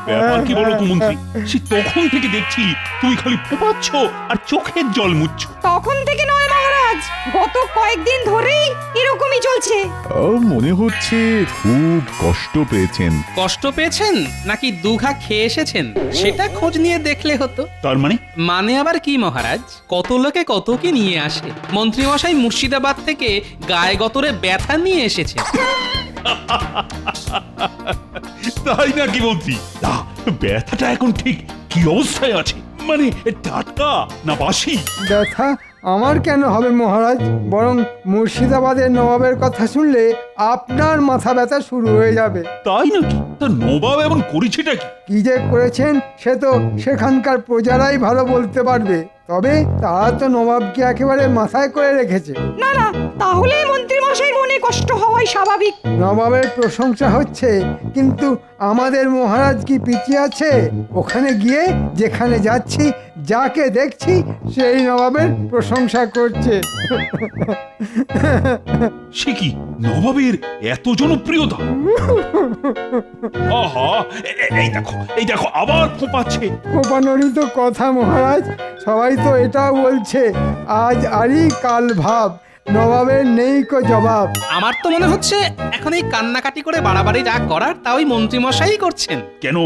ব্যাপার কি বলো তো মন্ত্রী, সে তখন থেকে দেখছি তুমি খালি ফোঁপাচ্ছ আর চোখের জল মুচ্ছ। তখন থেকে নয় মহারাজ, গত কয়েকদিন ধরেই এরকমই চলছে। মনে হচ্ছে খুব কষ্ট পেয়েছেন। কষ্ট পেয়েছেন নাকি দুঘা খেয়ে এসেছেন সেটা খোঁজ নিয়ে দেখলে হতো। তার মানে? মানে আবার কি মহারাজ, কত লোকে কত কি নিয়ে আসে। মন্ত্রীমশাই মুর্শিদাবাদ থেকে গায়ে গতরে ব্যথা নিয়ে এসেছে। তাই নাকি মন্ত্রী? না, ব্যথাটা এখন ঠিক কি অবস্থায় আছে? মানে টাটকা না বাসি? ব্যথা আমার কেন হবে মহারাজ, বরং মুর্শিদাবাদের নবাবের কথা শুনলে আপনার মাথা ব্যথা শুরু হয়ে যাবে। তাই নাকি? তা নবাব এমন করেছেটা কি? কি যে করেছেন সে তো সেখানকার প্রজারাই ভালো বলতে পারবে। তবে তারা তো নবাবকে একেবারে মাথায় করে রেখেছে। না না, তাহলে মন্ত্রী মশাইয়ের মনে কষ্ট হওয়াই স্বাভাবিক। নবাবের প্রশংসা হচ্ছে, কিন্তু আমাদের মহারাজ কি পিছিয়ে আছে? ওখানে গিয়ে যেখানে যাচ্ছি, যাকে দেখছি সেই নবাবের প্রশংসা করছে। সে কি নবাবের এত জনপ্রিয়তা? আহা, এই দেখো আবার ফোঁপাচ্ছে। কোপানোরই তো কথা মহারাজ, সবাই তো এটাও বলছে আজ আরি কাল ভাব, নবাবের নেই কো জবাব। আমার তো মনে হচ্ছে এখন এই কান্নাকাটি করে বাড়াবাড়ি যা করার তা ওই মন্ত্রীমশাই করছেন। কেন?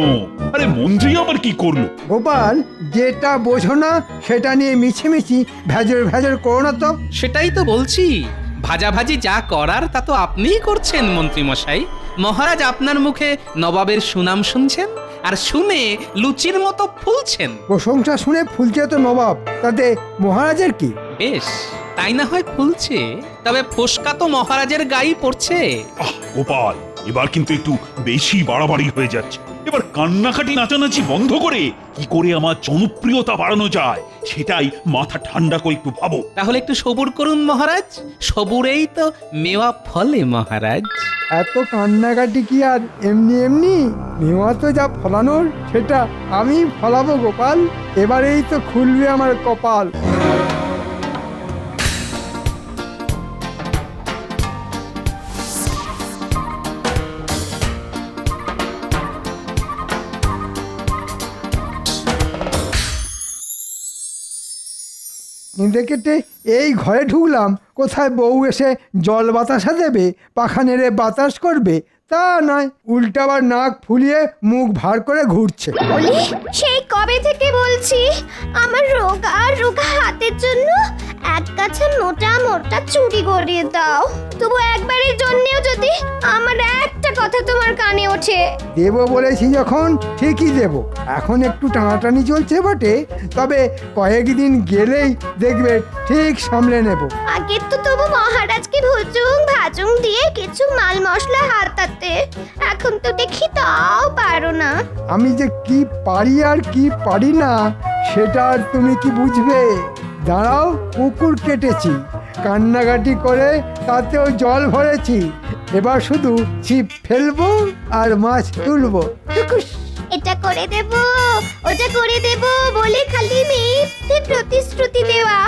আরে মন্ত্রী আবার কি করলো? গোপাল, যেটা বোঝো না সেটা নিয়ে মিছিমিছি ভেজর ভেজর করো না তো। সেটাই তো বলছি, ভাজাভাজি যা করার তা তো আপনিই করছেন মন্ত্রীমশাই। মহারাজ আপনার মুখে নবাবের সুনাম শুনছেন আর শুনে লুচির মতো ফুলছেন। প্রশংসা শুনে ফুলছে তো নবাব, তাতে মহারাজের কি? বেশ, তাই না হয় ফুলছে, তবে ফোসকা তো মহারাজের গায়ে পড়ছে। গোপাল, এবার কিন্তু একটু বেশি বাড়াবাড়ি হয়ে যাচ্ছে। এবার কান্নাকাটি নাচানাচি বন্ধ করে কি করে আমার জনপ্রিয়তা বাড়ানো যায় সেটাই মাথা ঠান্ডা করে একটু ভাবো। তাহলে একটু সবুর করুন মহারাজ, সবুরেই তো মেওয়া ফলে মহারাজ। এত কান্নাকাটি কি আর এমনি এমনি? মেওয়া তো যা ফলানোর সেটা আমি ফলাবো গোপাল। এবারেই তো খুলবে আমার কপাল। কেটে এই ঘরে ঢুকলাম, কোথায় বউ এসে জল বাতাসা দেবে, পাখা নেড়ে বাতাস করবে, তা নয়, উল্টাবার নাক ফুলিয়ে মুখ ভার করে ঘুরছে। বলি, সেই কবে থেকে বলছি আমার রোগা রোগা হাতের জন্য এক গাছে মোটা মোটা চুড়ি গড়িয়ে দাও। তবু একবারের জন্যেও যদি আমার একটা কথা তোমার কানে ওঠে। দেব বলেছি যখন ঠিকই দেব। এখন একটু টানাটানি চলছে বটে, তবে কয়েকদিন গেলেই দেখবে ঠিক সামলে নেব। আগে তো তবু মহারাজকে ভুজুং ভাজুং দিয়ে কিছু মাল মশলা হাতাতে, এখন তো দেখি তাও পারো না। আমি যে কি পারি আর কি পারি না সেটা আর তুমি কি বুঝবে? দাঁড়াও, পুকুর কেটেছি, কান্নাকাটি করে তাতেও জল ভরেছি, এবার শুধু ছিপ ফেলবো আর মাছ তুলবো। এটা করে দেব, ওটা করে দেব বলে খালি মিথ্যে প্রতিশ্রুতি দেওয়া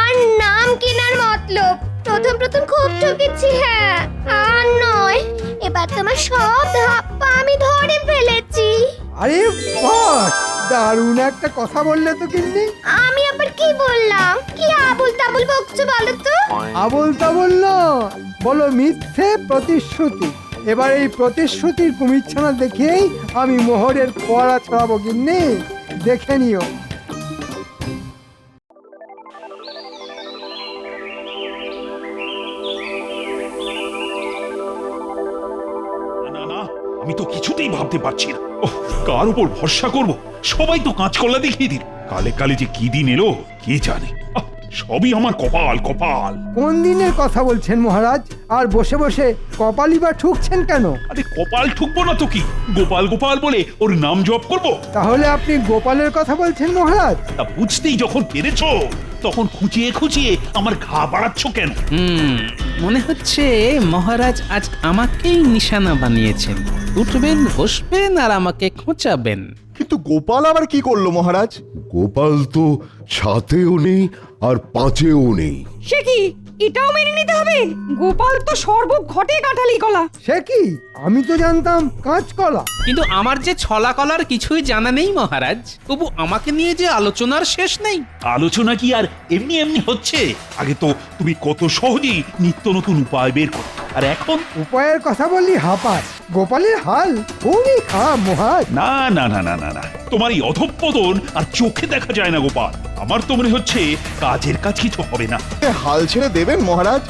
আর নাম কেনার মতলব। প্রথম প্রথম খুব ঠকেছি, হ্যাঁ, আর নয়, এবার তোমার সব ধাপ্পা আমি ধরে ফেলেছি। আরে বাস, দারুণ একটা কথা বললে তো গিন্নি। আমি আবার কি বললাম? কি আবুল তাবুল বকছো বলো তো? আবল তাবল না, বলো মিথ্যে প্রতিশ্রুতি। এবার এই প্রতিশ্রুতির কুমিরছানা দেখেই আমি মোহরের ফোয়ারা ছড়াবো গিন্নি, দেখে নিও। না না, আমি তো কিছুতেই ভাবতে পারছি না। ওহ, কার উপর ভরসা করব? সবাই তো কাঁচকলা দেখিয়ে দিল। কালে কালে যে কি দিন এলো কে জানে। সবই আমার কপাল কপাল। কোন দিনের কথা বলছেন মহারাজ? আর বসে বসে কপালই বা ঠুকছেন কেন? আরে কপাল ঠুকবো না তো কি, গোপাল গোপাল বলে ওর নাম জপ করব। তাহলে আপনি গোপালের কথা বলছেন মহারাজ? তা বুঝতেই যখন পেরেছো তখন খুঁচিয়ে খুঁচিয়ে আমার ঘা বাড়াচ্ছ কেন? মনে হচ্ছে মহারাজ আজ আমাকেই নিশানা বানিয়েছেন। উঠবেন, বসবেন আর আমাকে খোঁচাবেন। কিন্তু গোপাল আবার কি করলো মহারাজ? গোপাল তো সাতেও নেই আর পাঁচেও নেই। সে কি, এটাও মেনে নিতে হবে? গোপাল তো সর্বঘটে কাঁঠালি কলা। সে কি, আমি তো জানতাম কাঁচকলা। কিন্তু আমার যে ছলা কলার কিছুই জানা নেই মহারাজ, তবু আমাকে নিয়ে যে আলোচনার শেষ নেই। আলোচনা কি আর এমনি এমনি হচ্ছে? আগে তো তুমি কত সহজেই নিত্য নতুন উপায় বের করো, আর এখন উপায়ের কথা বললি হাঁপাস। গোপালের হাল খুবই খারাপ মহারাজ। না না না না না না, তোমার এই অধঃপতন আর চোখে দেখা যায় না গোপাল। আমার তো মনে হচ্ছে কাজের কাজ কিছু হবে না। হাল ছেড়ে দেবেন মহারাজ?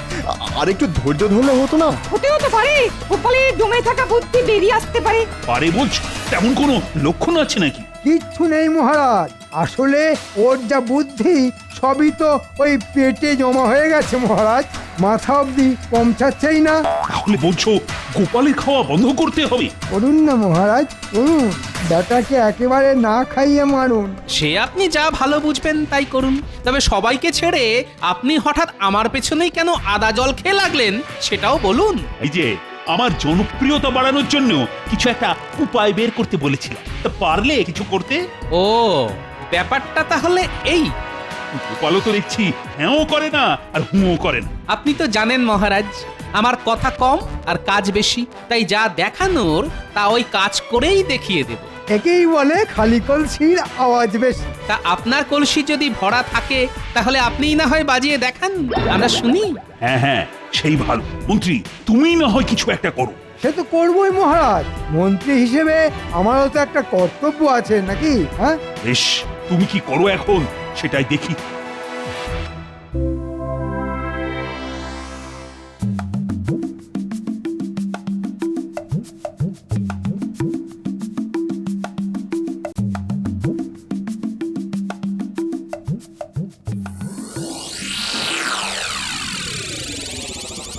আর একটু ধৈর্য ধরলে হতো না? হতেও তো পারে গোপালের জমে থাকা বুদ্ধি বেরিয়ে আসতে পারে। পারে বলছো? তেমন কোনো লক্ষণ আছে নাকি? কিচ্ছু নেই মহারাজ, আসলে ওর যা বুদ্ধি সবই তো ওই পেটে জমা হয়ে গেছে মহারাজ, মাথা অবধি পৌঁছাচ্ছেই না। তাহলে বলছো গোপালের খাওয়া বন্ধ করতে হবে? করুন না মহারাজ, করুন, বেটাকে একেবারে না খাইয়ে মারুন। সে আপনি যা ভালো বুঝবেন তাই করুন, তবে সবাইকে ছেড়ে আপনি হঠাৎ আমার পেছনেই কেন আদা জল খেয়ে লাগলেন সেটাও বলুন। এই যে আমার জনপ্রিয়তা বাড়ানোর জন্য কিছু একটা উপায় বের করতে বলেছিলাম, তা পারলে কিছু করতে? ও, ব্যাপারটা তাহলে এই। গোপালও তো দেখছি হ্যাঁও করে না আর হুঁও করে না। আপনি তো জানেন মহারাজ, আমার কথা কম আর কাজ বেশি, তাই যা দেখানোর তা ওই কাজ করেই দেখিয়ে দেব। একেই বলে খালি কলসির আওয়াজ বেশি। তা আপনার কলসি যদি ভরা থাকে তাহলে আপনিই না হয় বাজিয়ে দেখান, আমরা শুনি। হ্যাঁ হ্যাঁ, সেই ভালো। মন্ত্রী তুমি না হয় কিছু একটা করো। সে তো করবোই মহারাজ, মন্ত্রী হিসেবে আমারও তো একটা কর্তব্য আছে নাকি? হ্যাঁ, বেশ, তুমি কি করো এখন সেটাই দেখি।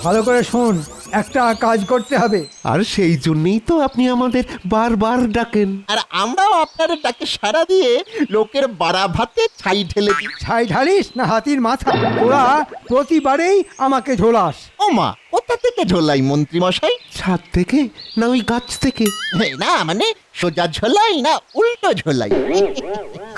ভালো করে শোন, একটা কাজ করতে হবে। আর সেই জন্যই তো আপনি আমাদের বারবার ডাকেন। আর আমরাও আপনার ডাকে সাড়া দিয়ে লোকের বাড়া ভাতে ছাই ঢেলে দিই। ছাই ঢালিস না হাতির মাথা? তোরা প্রতিবারেই আমাকে ঝোলাস। ও মা, কোথা থেকে ঝোলাই মন্ত্রী মশাই? ছাদ থেকে না ওই গাছ থেকে? না মানে সোজা ঝোলাই না উল্টো ঝোলাই?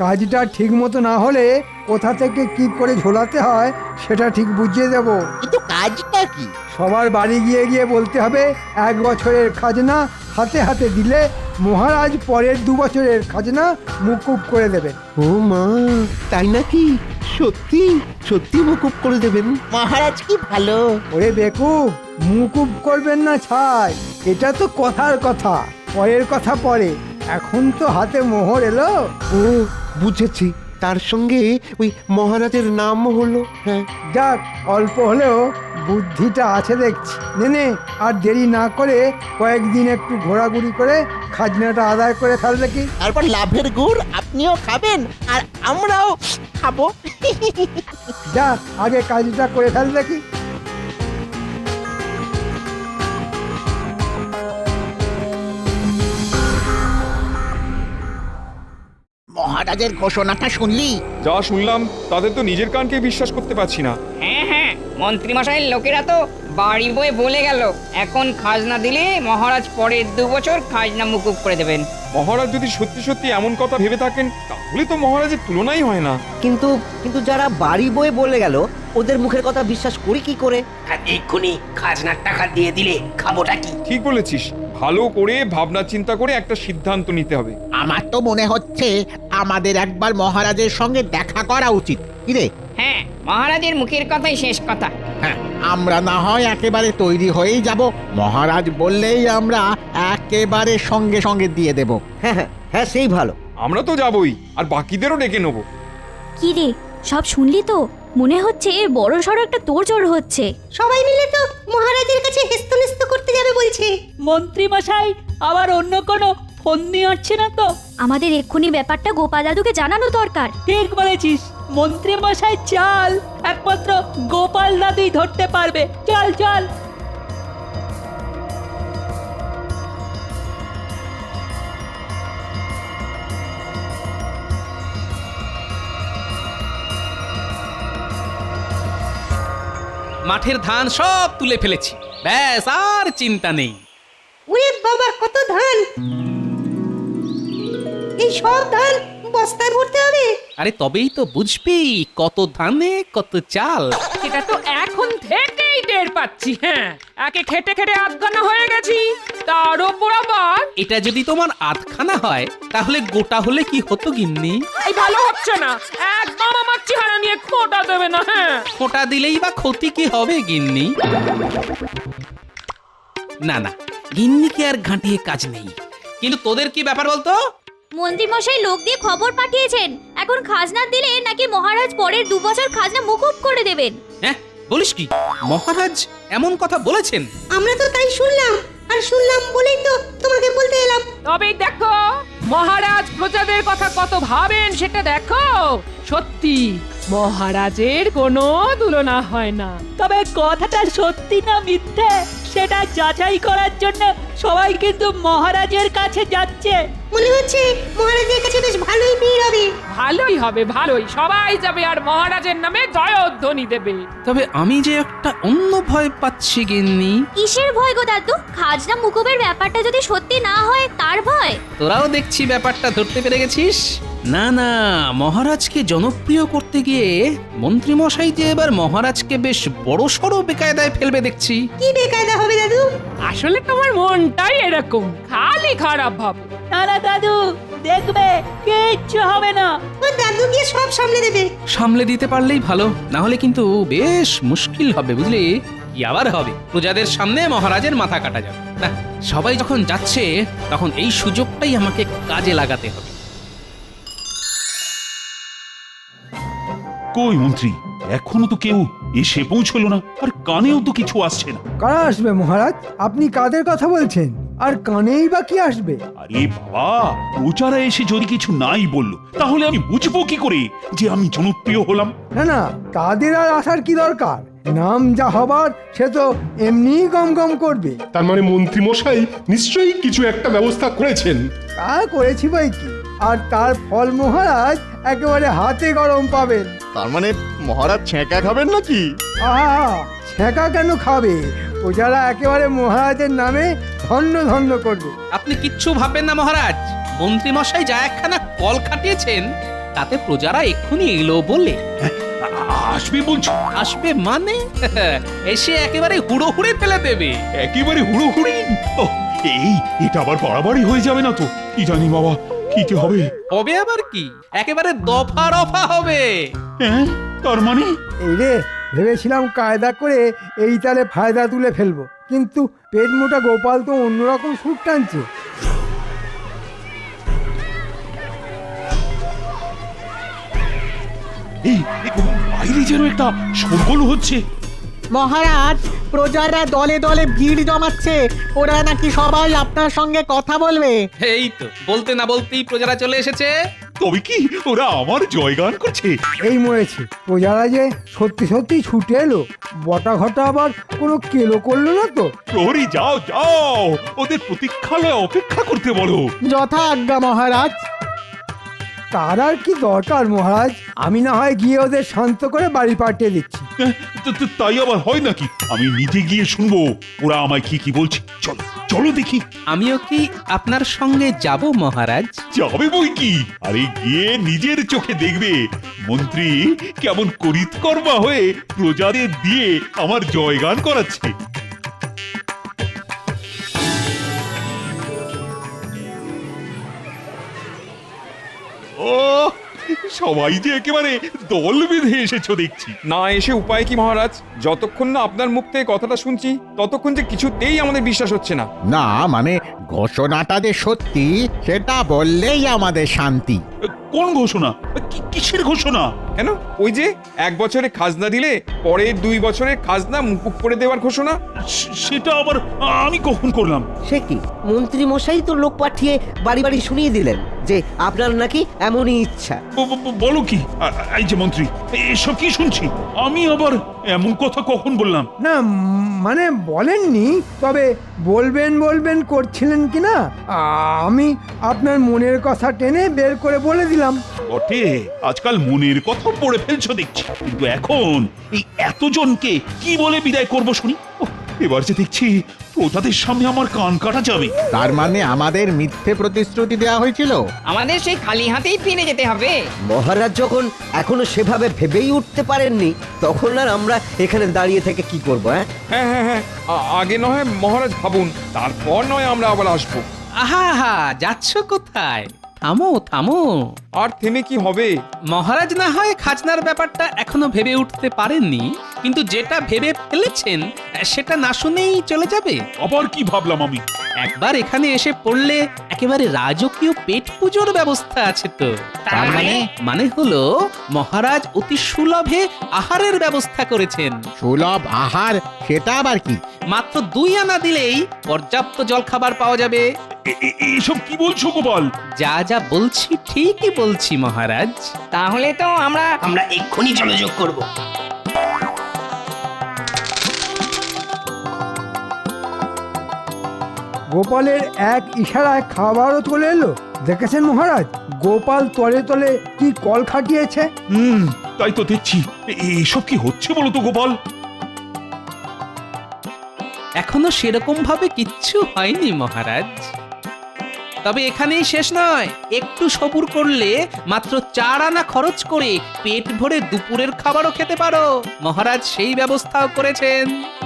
কাজটা ঠিক মতো না হলে কোথা থেকে কি করে ঝোলাতে হয় সেটা ঠিক বুঝিয়ে দেব। কিন্তু কাজটা কি? সবার বাড়ি গিয়ে গিয়ে বলতে হবে 1 বছরের খাজনা হাতে হাতে দিলে মহারাজ পরের 2 বছরের খাজনা মুকুব করে দেবেন। ও মা, তাই নাকি? সত্যি সত্যি মুকুব করে দেবেন? মহারাজ কি ভালো। ওরে বেকুব, মুকুব করবেন না ছাই, এটা তো কথার কথা, পরের কথা পরে, এখন তো হাতে মোহর এলো। ও বুঝেছি, তার সঙ্গে ওই মহারাজের নাম হলো। হ্যাঁ, যাক, অল্প হলেও বুদ্ধিটা আছে দেখছি। নে আর দেরি না করে কয়েকদিন একটু ঘোরাঘুরি করে খাজনাটা আদায় করে ফেললে কি? তারপর লাভের গুড় আপনিও খাবেন আর আমরাও খাবো। যা, আগে কাজটা করে ফেল দেখি। মহারাজের ঘোষণাটা শুনলি? যা শুনলাম তাদের তো নিজের কানকে বিশ্বাস করতে পারছি না। হ্যাঁ হ্যাঁ, মন্ত্রীমশাইয়ের লোকেরা তো বাড়ি বয়ে বলে গেল এখন খাজনা দিলে মহারাজ পরের 2 বছর খাজনা মুকুব করে দেবেন। মহারাজ যদি সত্যি সত্যি এমন কথা ভেবে থাকেন তাহলে তো মহারাজের তুলনাই হয় না। কিন্তু কিন্তু যারা বাড়ি বয়ে বলে গেল ওদের মুখের কথা বিশ্বাস করি কি করে? আর এক্ষুনি খাজনার টাকা দিয়ে দিলে খাবোটা কি? ঠিক বলেছিস, ভালো করে ভাবনা চিন্তা করে একটা সিদ্ধান্ত নিতে হবে। আমার তো মনে হচ্ছে আমাদের একবার মহারাজের সঙ্গে দেখা করা উচিত। কিরে? হ্যাঁ, মহারাজের মুখের কথাই শেষ কথা। হ্যাঁ, আমরা না হয় একেবারে তৈরি হয়েই যাব, মহারাজ বললেই আমরা একেবারে সঙ্গে সঙ্গে দিয়ে দেব। হ্যাঁ হ্যাঁ হ্যাঁ, সেই ভালো। আমরা তো যাবই, আর বাকিদেরও ডেকে নেবো। কি রে, সব শুনলি তো? মনে হচ্ছে বড় সড় একটা তোড়জোড় হচ্ছে। সবাই মিলে তো মহারাজের কাছে হেস্তনেস্ত করতে যাবে বলছে। মন্ত্রী মশাই আবার অন্য কোনো ফোন নিয়ে আসছে না তো? আমাদের এক্ষুনি ব্যাপারটা গোপাল দাদুকে জানানো দরকার। ঠিক বলেছিস, মন্ত্রী মশাই চাল একমাত্র গোপাল দাদুই ধরতে পারবে। চল চল। মাঠের ধান সব তুলে ফেলেছি, ব্যাস আর চিন্তা নেই। ওরে বাবা, কত ধান! এই সব ধান বস্তায় ভরতে হবে। আরে তবেই তো বুঝবি কত ধানে কত চাল। সেটা তো এখন পাচ্ছি। হ্যাঁ, একে খেটে খেটে আধখানা হয়ে গেছি, তার ওপর আবার এটা যদি তোমার আধখানা হয় তাহলে গোটা হলে কি হতো গিন্নি? এই ভালো হচ্ছে না। একদম আমার চেহারা নিয়ে খোঁটা দেবে না। হ্যাঁ, খোঁটা দিলেই বা ক্ষতি কি হবে গিন্নি? না না, গিন্নিকে আর ঘাঁটিয়ে কাজ নেই। কিন্তু তোদের কি ব্যাপার বলতো? মন্ত্রী মশাই লোক দিয়ে খবর পাঠিয়েছেন, এখন খাজনা দিলে নাকি মহারাজ পরের 2 বছর খাজনা মুকুব করে দেবেন। হ্যাঁ, বলিস কি? মহারাজ এমন কথা বলেছেন? আমরা তো তাই শুনলাম, আর শুনলাম বলেই তো তোমাকে বলতে এলাম। তবে দেখো মহারাজ প্রজাদের কথা কত ভাবেন সেটা দেখো। সত্যি মহারাজের কোনো তুলনা হয় না। তবে কথাটা সত্যি না মিথ্যে সেটা যাচাই করার জন্য সবাই কিন্তু মহারাজের কাছে যাচ্ছে। মনে হচ্ছে মহারাজের কাছে বেশ ভালোই ভিড় হবে। ভালোই হবে, ভালোই। সবাই যাবে আর মহারাজের নামে জয়ধ্বনি দেবে। তবে আমি যে একটা অন্য ভয় পাচ্ছি গিন্নি। কিসের ভয় গো দাদু? খাজনা মুকুবের ব্যাপারটা যদি সত্যি না হয় তার ভয়? তোরাও দেখছি ব্যাপারটা ধরতে পেরে গেছিস। না না, মহারাজকে জনপ্রিয় করতে গিয়ে মন্ত্রী মশাই যে এবার মহারাজকে বেশ বড়সড় বেকায়দায় ফেলবে দেখছি। কি বেকায়দা হবে দাদু? আসলে তোমার মনটাই এরকম, খালি খারাপ ভাব। না না দাদু, দেখবে কিচ্ছু হবে না। ও দাদু গিয়ে সব সামলে দেবে। সামলে দিতে পারলেই ভালো, না হলে কিন্তু বেশ মুশকিল হবে বুঝলি। কি আবার হবে, প্রজাদের সামনে মহারাজের মাথা কাটা যাবে না। সবাই যখন যাচ্ছে তখন এই সুযোগটাই আমাকে কাজে লাগাতে হবে। কই মন্ত্রী, এখনো তো কেউ এসে পৌঁছলো না, আর কানেও তো কিছু আসছে না। কারা আসবে মহারাজ? আপনি কাদের কথা বলছেন? আর কানেই বা কি আসবে? আরে বাবা, প্রচারা এসে যদি কিছু নাই বললো তাহলে আমি বুঝবো কি করে যে আমি জনপ্রিয় হলাম? না না, তাদের আর আসার কি দরকার? নাম যা হবার সে তো এমনিই গম গম করবে। তার মানে মন্ত্রী মশাই নিশ্চয়ই কিছু একটা ব্যবস্থা করেছেন। তা করেছি বই কি, আর তার ফল মহারাজ একেবারে হাতে গরম পাবেন। তার মানে মহারাজ ছেঁকা খাবেন নাকি? আহা, ছেঁকা কেন খাবে? প্রজারা একেবারে মহারাজের নামে ধন্য ধন্য করবে। আপনি কিচ্ছু ভাববেন না মহারাজ। মন্ত্রী মশাই যা একখানা কল খাটিয়েছেন তাতে প্রজারা এক্ষুনি এলো বলে। আসবে বলছো? আসবে মানে এসে একেবারে হুড়ো হুড়ে ফেলে দেবে। একেবারে হুড়োহুড়ি? এটা আবার বাড়াবাড়ি হয়ে যাবে না তো? কি জানি বাবা, কি যে হবে। হবে আবার কি, একেবারে দফা রফা হবে। হ্যাঁ, তার মানে? এই রে, ভেবেছিলাম কায়দা করে এই তালে ফায়দা তুলে ফেলবো, কিন্তু পেট মোটা গোপাল তো অন্যরকম সুর টানছে। এই বাইরে যেন একটা শোরগোল হচ্ছে। মহারাজ, প্রজারা দলে দলে ভিড় জমাচ্ছে, ওরা নাকি সবাই আপনার সঙ্গে কথা বলবে। এই তো বলতে না বলতেই প্রজারা চলে এসেছে। তবে কি ওরা আমার জয়গান করছে? এই মরেছে, প্রজারা যে সত্যি সত্যি ছুটে এলো। বটা ঘটা আবার কোনো কেলো করলো না তো? প্রহরী, যাও যাও, ওদের প্রতীক্ষালয়ে অপেক্ষা করতে বলো। যথা আজ্ঞা মহারাজ। তার আর কি দরকার মহারাজ? আমি না হয় গিয়ে ওদের শান্ত করে বাড়ি পাঠিয়ে দিচ্ছি। তাই আবার হয় নাকি? আমি নিজে গিয়ে শুনবো ওরা আমায় কি কি বলছে। চলো চলো দেখি। আমিও কি আপনার সঙ্গে যাব মহারাজ? যাবে বই কি, আরে গিয়ে নিজের চোখে দেখবে মন্ত্রী কেমন করিতকর্মা হয়ে প্রজাদের দিয়ে আমার জয়গান করাচ্ছে। ও, সবাই যে একেবারে দল বেঁধে এসেছো দেখছি। না এসে উপায় কি মহারাজ? যতক্ষণ না আপনার মুখ থেকে কথাটা শুনছি ততক্ষণ যে কিছুতেই আমাদের বিশ্বাস হচ্ছে না। না মানে ঘোষণাটা যে সত্যি সেটা বললেই আমাদের শান্তি। কোন ঘোষণা? কিসের ঘোষণা? কেন, ওই যে 1 বছরে খাজনা দিলে পরের 2 বছরের খাজনা মুকুব করে দেওয়ার ঘোষণা। সেটা আবার আমি কখন করলাম? সে কি, মন্ত্রী মশাই তো লোক পাঠিয়ে বাড়ি বাড়ি শুনিয়ে দিলেন যে আপনার নাকি এমনই ইচ্ছা। বলো কি? এই যে মন্ত্রী, এসব কি শুনছি? আমি আবার এমন কথা কখন বললাম? না মানে বলেননি, তবে বলবেন বলবেন করছিলেন কি না, আমি আপনার মনের কথা টেনে বের করে বলে দিলাম। বটে, আজকাল মনের কথা পড়ে ফেলছো দেখছি। কিন্তু এখন এই এতজনকে কি বলে বিদায় করব শুনি? এবার যে দেখছি প্রজাদের সামনে আমার কান কাটা যাবে। তার মানে আমাদের মিথ্যে প্রতিশ্রুতি দেওয়া হয়েছিল? আমাদের সেই খালি হাতেই ফিরে যেতে হবে। মহারাজ যখন এখনো সেভাবে ভেবেই উঠতে পারেননি, তখন আর আমরা এখানে দাঁড়িয়ে থেকে কি করবো? হ্যাঁ হ্যাঁ হ্যাঁ, আগে নয় মহারাজ ভাবুন, তারপর নয় আমরা আবার আসবো। আহা হা, যাচ্ছ কোথায়? থামো থামো। আর থেমে কি হবে? মহারাজ না হয় খাজনার ব্যাপারটা এখনো ভেবে উঠতে পারেননি, কিন্তু যেটা ভেবে ফেলেছেন সেটা না শুনেই চলে যাবে। আবার কি ভাবলাম আমি? একবার এখানে এসে পড়লে একেবারে রাজকীয় পেট পুজোর ব্যবস্থা আছে তো। তার মানে? মানে হলো মহারাজ অতি সুলভে আহারের ব্যবস্থা করেছেন। সুলভ আহার? সেটা আবার কি? মাত্র 2 আনা দিলেই পর্যাপ্ত জলখাবার পাওয়া যাবে। এসব কি বলছো গোপাল? যা যা বলছি ঠিকই বলছি মহারাজ। তাহলে তো আমরা এক্ষুনি জলযোগ করব। গোপালের এক ইশারায় খাবারও চলে এলো। দেখেছেন মহারাজ, গোপাল তলে তলে কি কল খাটিয়েছে। তাই তো দেখছি। এসব কি হচ্ছে বলো তো গোপাল? এখনো সেরকম ভাবে কিচ্ছু হয়নি মহারাজ। তবে এখানেই শেষ নয়, একটু সবুর করলে মাত্র 4 আনা খরচ করে পেট ভরে দুপুরের খাবারও খেতে পারো। মহারাজ সেই ব্যবস্থাও করেছেন।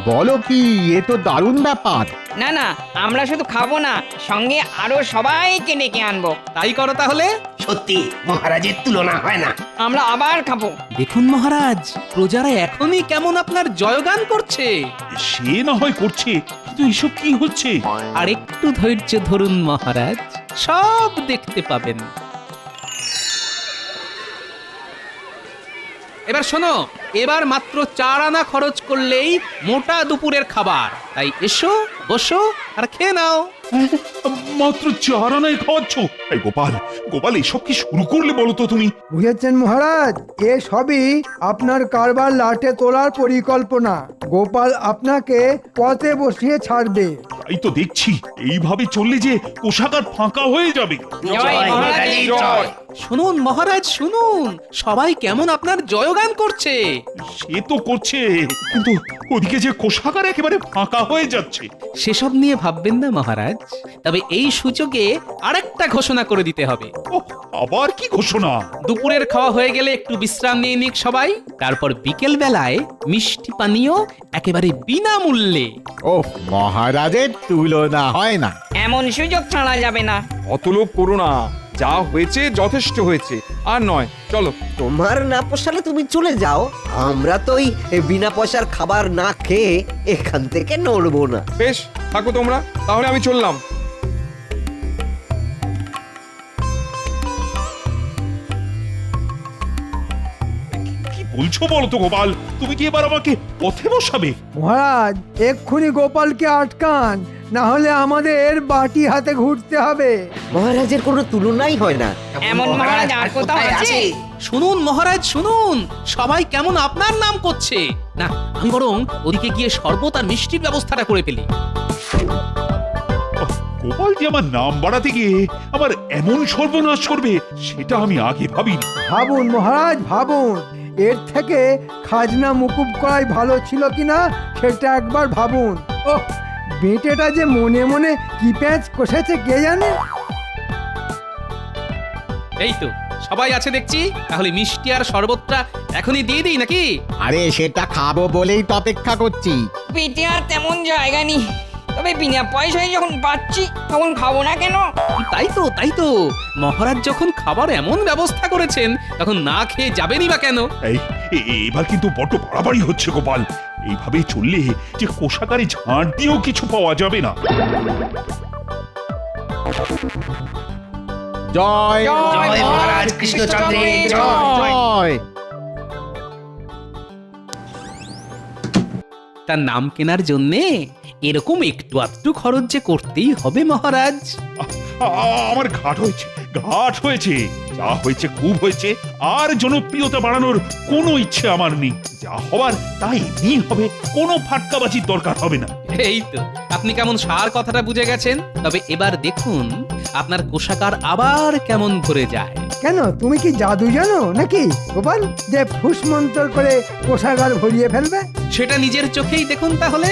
বলো কি, এ তো দারুণ ব্যাপার। না না, আমরা শুধু খাবো না, সঙ্গে আরো সবাইকে ডেকে আনবো। তাই করো তাহলে। সত্যি মহারাজের তুলনা হয় না। আমরা আবার খাবো। দেখুন মহারাজ, প্রজারা এখনই কেমন আপনার জয়গান করছে। সে না হয় করছে, কিন্তু এসব কি হচ্ছে? আর একটু ধৈর্য ধরুন মহারাজ, সব দেখতে পাবেন। এবার শোনো, এবার মাত্র 4 আনা খরচ করলেই মোটা দুপুরের খাবার। তাই এসো, বসো আর খেয়ে নাও। মাত্র 4 আনায় খাওয়াচ্ছ? এই গোপাল, গোপাল এসব কি শুরু করলে বলো তো তুমি? বুঝেছেন মহারাজ, এ সবই আপনার কারবার লাটে তোলার পরিকল্পনা। গোপাল আপনাকে পথে বসিয়ে ছাড়বে। তাই তো দেখছি, এইভাবে চললে যে কোষাগার ফাঁকা হয়ে যাবে। জয় মহারাজের জয়। শুনুন মহারাজ, শুনুন, সবাই কেমন আপনার জয়গান করছে। সে তো করছে, কিন্তু ওদিকে যে কোষাগার একেবারে ফাঁকা হয়ে যাচ্ছে। সেসব নিয়ে ভাববেন না মহারাজ, তবে এই সুযোগে আরেকটা ঘোষণা করে দিতে হবে। আবার কি ঘোষণা? দুপুরের খাওয়া হয়ে গেলে একটু বিশ্রাম নিয়ে নিক সবাই, তারপর বিকেল বেলায় মিষ্টি পানীয় একেবারে বিনামূল্যে। ওহ, মহারাজের তুলনা হয় না। এমন সুযোগ ছাড়া যাবে না। অত লোভ করো না, যা হয়েছে যথেষ্ট হয়েছে, আর নয়। চলো। তোমার না পোষালে তুমি চলে যাও, আমরা তো ওই বিনা পয়সার খাবার না খেয়ে এখান থেকে নড়বো না। বেশ, থাকো তোমরা, তাহলে আমি চললাম। কি বলছো বলো তো গোপাল? তুমি কি এবার আমাকে পথে বসাবে? মহারাজ, এক্ষুনি গোপালকে আটকান, না হলে আমাদের বাটি হাতে ঘুরতে হবে। মহারাজের কোনো তুলনাই হয় না। এমন মহারাজ আর কোথাও আছে? শুনুন মহারাজ, শুনুন, সবাই কেমন আপনার নাম করছে। না, আমি বরং ওদিকে গিয়ে শরবত আর মিষ্টির ব্যবস্থাটা করে ফেলি। গোপাল যে আমার নাম বাড়াতে গিয়ে আমার এমন সর্বনাশ করবে, সেটা আমি আগে ভাবিনি। ভাবুন মহারাজ, ভাবুন। এর থেকে খাজনা মুকুব করাই ভালো ছিল কিনা সেটা একবার ভাবুন। ওহ, বেটেটা যে মনে মনে কি প্যাঁচ কষেছে কে জানে। এই তো সবাই আছে দেখছি, তাহলে মিষ্টি আর শরবতটা এখনই দিয়ে দিই নাকি? আরে সেটা খাবো বলেই তো অপেক্ষা করছি। পেটে আর তেমন জায়গা নেই, তবে বিনা পয়সায় যখন পাচ্ছি তখন খাবো না কেন? তাই তো মহারাজ যখন খাবার এমন ব্যবস্থা করেছেন, তখন না খেয়ে যাবেনই বা কেন? এবার কিন্তু বড্ড বাড়াবাড়ি হচ্ছে গোপাল। এইভাবে চললে যে কোষাগারে ঝাড় দিয়েও কিছু পাওয়া যাবে না। জয় জয় মহারাজ কৃষ্ণচন্দ্রের জয়। তার নাম কেনার জন্যে এরকম একটু আধটু খরচ যে করতেই হবে মহারাজ। আমার ঘাট হয়েছে। যা হয়েছে খুব হয়েছে, আর জনপ্রিয়তা বাড়ানোর কোনো ইচ্ছে আমার নেই। যা হবার তাই এমনি হবে, কোনো ফাটকাবাজির দরকার হবে না। এই তো আপনি কেমন সার কথাটা বুঝে গেছেন। তবে এবার দেখুন আপনার কোষাগার আবার কেমন ভরে যায়। কেন, তুমি কি জাদু জানো নাকি গোপাল, যে ফুস মন্তর করে কোষাগার ভরিয়ে ফেলবে? সেটা নিজের চোখেই দেখুন তাহলে।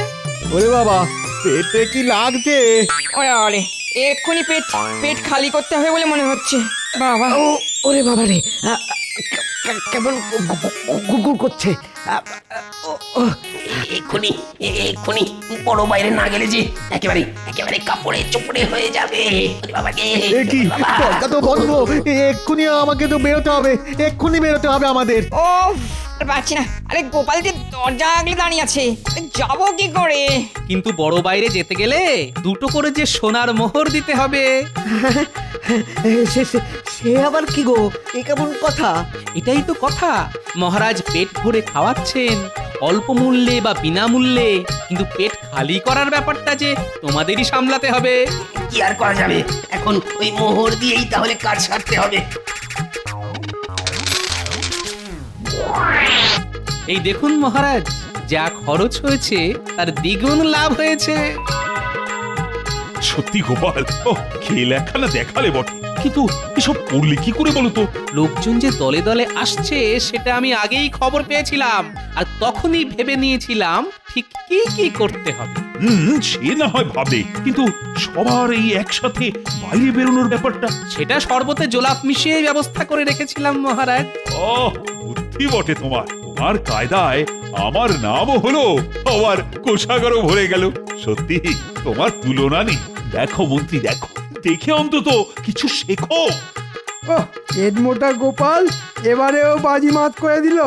ওরে বাবা, পেটে কি লাগছে? ওরে ওরে এক্ষুনি পেট পেট খালি করতে হবে বলে মনে হচ্ছে বাবা। ওরে বাবা রে, কেমন গুড়গুড় করছে। এক্ষুনি এক্ষুনি বড় বাইরে না গেলে যে একেবারে একেবারে কাপড়ে চোপড়ে হয়ে যাবে। ওরে বাবা রে, এ কি দরজা তো বন্ধ, এক্ষুনি আমাকে তো বেরোতে হবে, এক্ষুনি বেরোতে হবে আমাদের। ও আর পাচ্ছি না। আরে গোপাল যে দরজা আগলে দাঁড়িয়ে আছে, যাবো কি করে? কিন্তু বড় বাইরে যেতে গেলে দুটো করে যে সোনার মোহর দিতে হবে। সে আবার কি গো, এ কেমন কথা? এটাই তো কথা, মহারাজ পেট ভরে খাওয়াচ্ছেন অল্প মূল্যে বা বিনামূল্যে, কিন্তু পেট খালি করার ব্যাপারটা যে তোমাদেরই সামলাতে হবে। কি আর করা যাবে, এখন ওই মোহর দিয়েই তাহলে কাজ সারতে হবে। এই দেখুন মহারাজ, যা খরচ হয়েছে তার দ্বিগুণ লাভ হয়েছে। সত্যি গোপাল, ও খেল একখানা দেখালে বটে, কিন্তু এসব করলে কি করে বলো তো? লোকজন যে দলে দলে আসছে সেটা আমি আগেই খবর পেয়েছিলাম, আর তখনই ভেবে নিয়েছিলাম ঠিক কি কি করতে হবে। সে না হয় ভাবে, কিন্তু সবার এই একসাথে বাইরে বেরোনোর ব্যাপারটা, সেটা শরবতে জোলাপ মিশিয়ে ব্যবস্থা করে রেখেছিলাম মহারাজ। ও বুদ্ধি বটে তোমার। তোমার কায়দায় আমার নামও হলো, আবার কোষাগারও ভরে গেল। সত্যি তোমার তুলনা নেই। দেখো মন্ত্রী, দেখো, দেখে অন্তত কিছু শেখো। পেট মোটা গোপাল এবারেও বাজিমাত করে দিল।